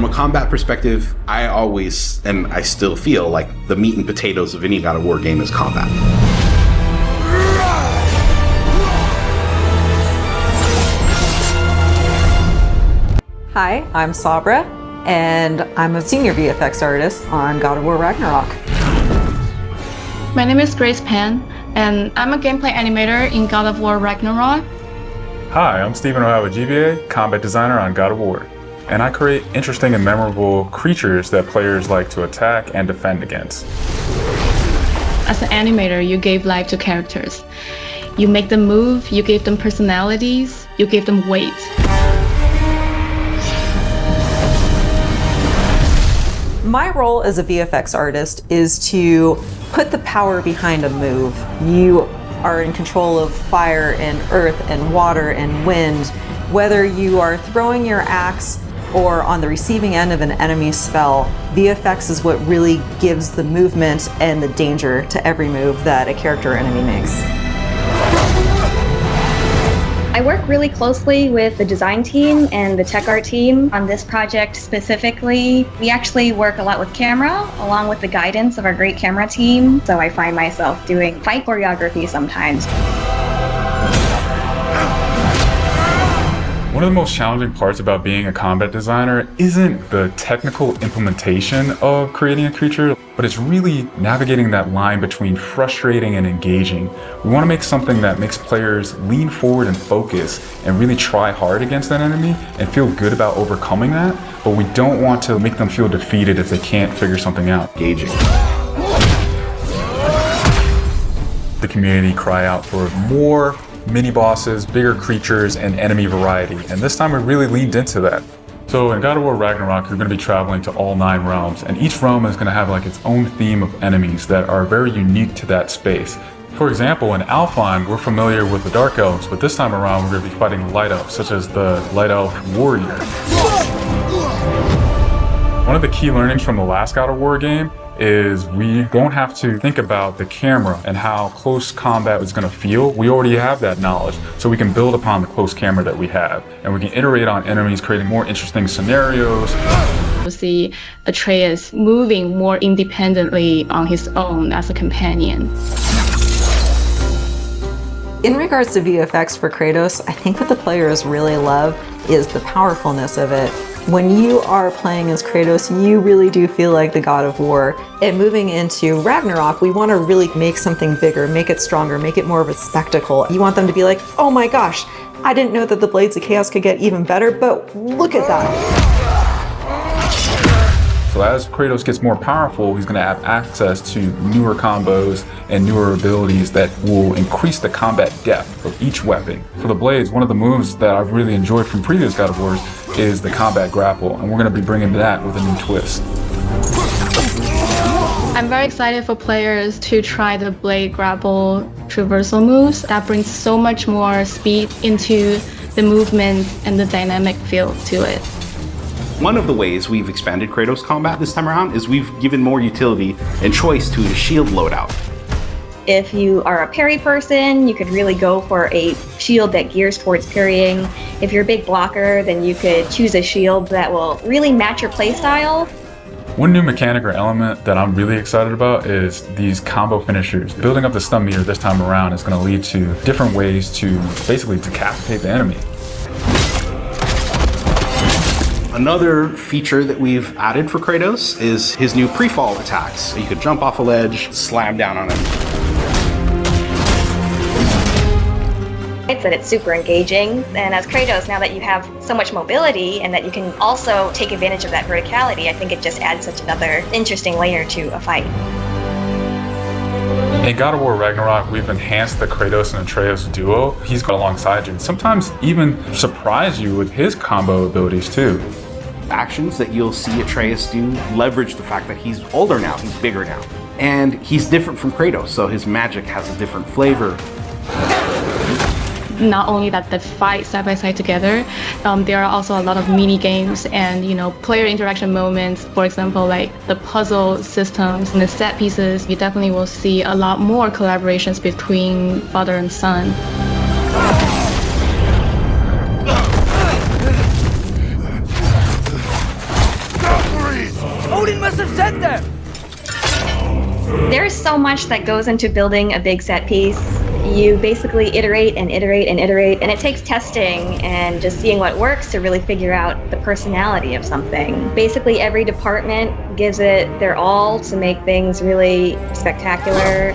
From a combat perspective, I always, and I still feel like the meat and potatoes of any God of War game is combat. Hi, I'm Sabra, and I'm a senior VFX artist on God of War Ragnarok. My name is Grace Pan, and I'm a gameplay animator in God of War Ragnarok. Hi, I'm Stephen O'Hara, GBA, combat designer on God of War. And I create interesting and memorable creatures that players like to attack and defend against. As an animator, you gave life to characters. You make them move, you give them personalities, you give them weight. My role as a VFX artist is to put the power behind a move. You are in control of fire and earth and water and wind. Whether you are throwing your axe or on the receiving end of an enemy spell, VFX is what really gives the movement and the danger to every move that a character or enemy makes. I work really closely with the design team and the tech art team on this project specifically. We actually work a lot with camera, along with the guidance of our great camera team, so I find myself doing fight choreography sometimes. One of the most challenging parts about being a combat designer isn't the technical implementation of creating a creature, but it's really navigating that line between frustrating and engaging. We want to make something that makes players lean forward and focus and really try hard against an enemy and feel good about overcoming that, but we don't want to make them feel defeated if they can't figure something out. Engaging. The community cry out for more mini-bosses, bigger creatures, and enemy variety, and this time we really leaned into that. So in God of War Ragnarok, you're going to be traveling to all 9 realms, and each realm is going to have like its own theme of enemies that are very unique to that space. For example, in Alfheim, we're familiar with the Dark Elves, but this time around we're going to be fighting the Light Elves, such as the Light Elf Warrior. One of the key learnings from the last God of War game is we don't have to think about the camera and how close combat is going to feel. We already have that knowledge, so we can build upon the close camera that we have, and we can iterate on enemies, creating more interesting scenarios. You see Atreus moving more independently on his own as a companion. In regards to VFX for Kratos, I think what the players really love is the powerfulness of it. When you are playing as Kratos, you really do feel like the God of War. And moving into Ragnarok, we want to really make something bigger, make it stronger, make it more of a spectacle. You want them to be like, oh my gosh, I didn't know that the Blades of Chaos could get even better, but look at that. So as Kratos gets more powerful, he's going to have access to newer combos and newer abilities that will increase the combat depth of each weapon. For the Blades, one of the moves that I've really enjoyed from previous God of Wars is the combat grapple, and we're going to be bringing that with a new twist. I'm very excited for players to try the blade grapple traversal moves. That brings so much more speed into the movement and the dynamic feel to it. One of the ways we've expanded Kratos combat this time around is we've given more utility and choice to his shield loadout. If you are a parry person, you could really go for a shield that gears towards parrying. If you're a big blocker, then you could choose a shield that will really match your playstyle. One new mechanic or element that I'm really excited about is these combo finishers. Building up the stun meter this time around is going to lead to different ways to basically decapitate the enemy. Another feature that we've added for Kratos is his new pre-fall attacks. You could jump off a ledge, slam down on him. That it's super engaging, and as Kratos, now that you have so much mobility and that you can also take advantage of that verticality, I think it just adds such another interesting layer to a fight. In God of War Ragnarok, we've enhanced the Kratos and Atreus duo. He's got alongside you, and sometimes even surprise you with his combo abilities too. Actions that you'll see Atreus do leverage the fact that he's older now, he's bigger now. And he's different from Kratos, so his magic has a different flavor. Not only that they fight side by side together, there are also a lot of mini games and player interaction moments. For example, like the puzzle systems and the set pieces. You definitely will see a lot more collaborations between father and son. so much that goes into building a big set piece. You basically iterate and iterate and iterate, and it takes testing and just seeing what works to really figure out the personality of something. Basically, every department gives it their all to make things really spectacular.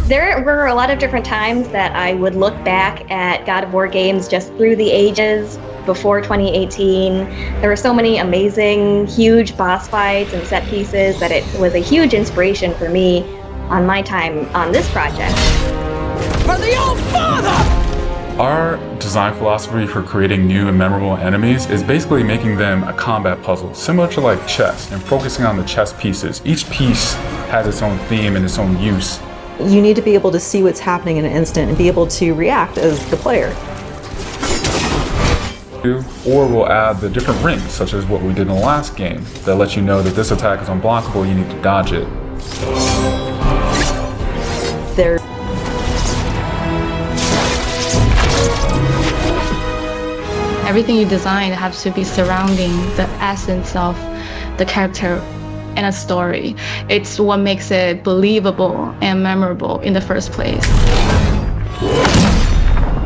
There were a lot of different times that I would look back at God of War games just through the ages before 2018. There were so many amazing, huge boss fights and set pieces that it was a huge inspiration for me on my time on this project. For the old father! Our design philosophy for creating new and memorable enemies is basically making them a combat puzzle, similar to like chess, and focusing on the chess pieces. Each piece has its own theme and its own use. You need to be able to see what's happening in an instant and be able to react as the player. Or we'll add the different rings, such as what we did in the last game, that lets you know that this attack is unblockable, you need to dodge it. There. Everything you design has to be surrounding the essence of the character and a story. It's what makes it believable and memorable in the first place.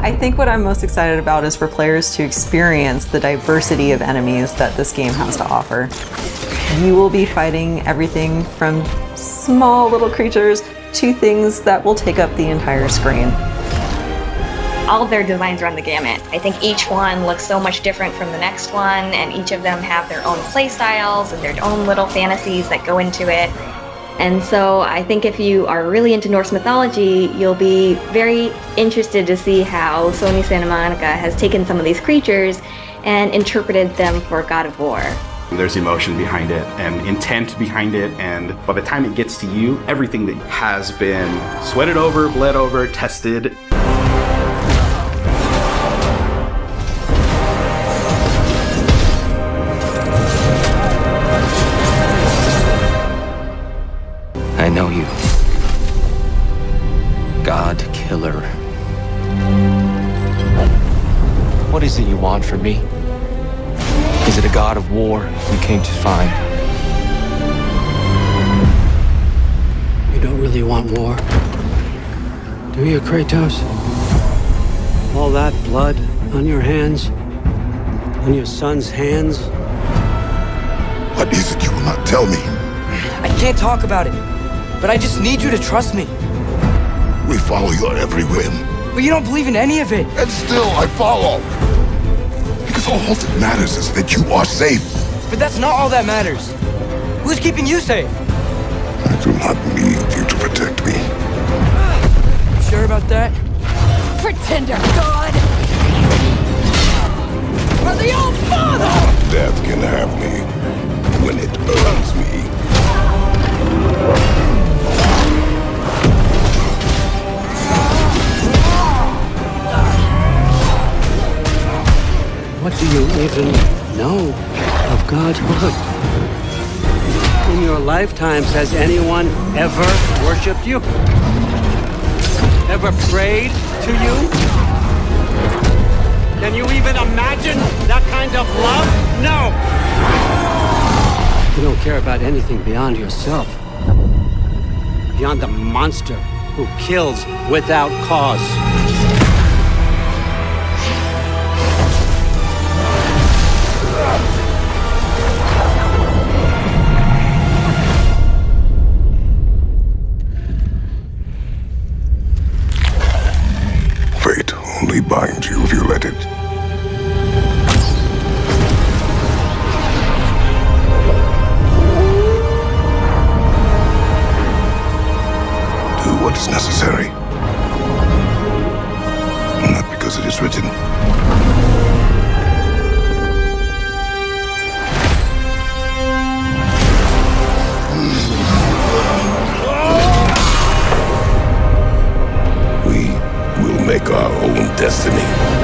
I think what I'm most excited about is for players to experience the diversity of enemies that this game has to offer. You will be fighting everything from small little creatures to things that will take up the entire screen. All of their designs run the gamut. I think each one looks so much different from the next one, and each of them have their own play styles and their own little fantasies that go into it. And so I think if you are really into Norse mythology, you'll be very interested to see how Sony Santa Monica has taken some of these creatures and interpreted them for God of War. There's emotion behind it and intent behind it, and by the time it gets to you, everything that has been sweated over, bled over, tested. I know you. God Killer. What is it you want from me? Is it a god of war you came to find? You don't really want war, do you, Kratos? All that blood on your hands? On your son's hands? What is it you will not tell me? I can't talk about it, but I just need you to trust me. We follow your every whim. But you don't believe in any of it. And still I follow. Because all that matters is that you are safe. But that's not all that matters. Who's keeping you safe? I do not need you to protect me. You sure about that? Pretender god! For the old father! Death can have me when it earns me. What do you even know of godhood? In your lifetimes, has anyone ever worshipped you? Ever prayed to you? Can you even imagine that kind of love? No! You don't care about anything beyond yourself. Beyond the monster who kills without cause. Fate only binds you if you let it. Do what is necessary. Not because it is written. We will make our own destiny.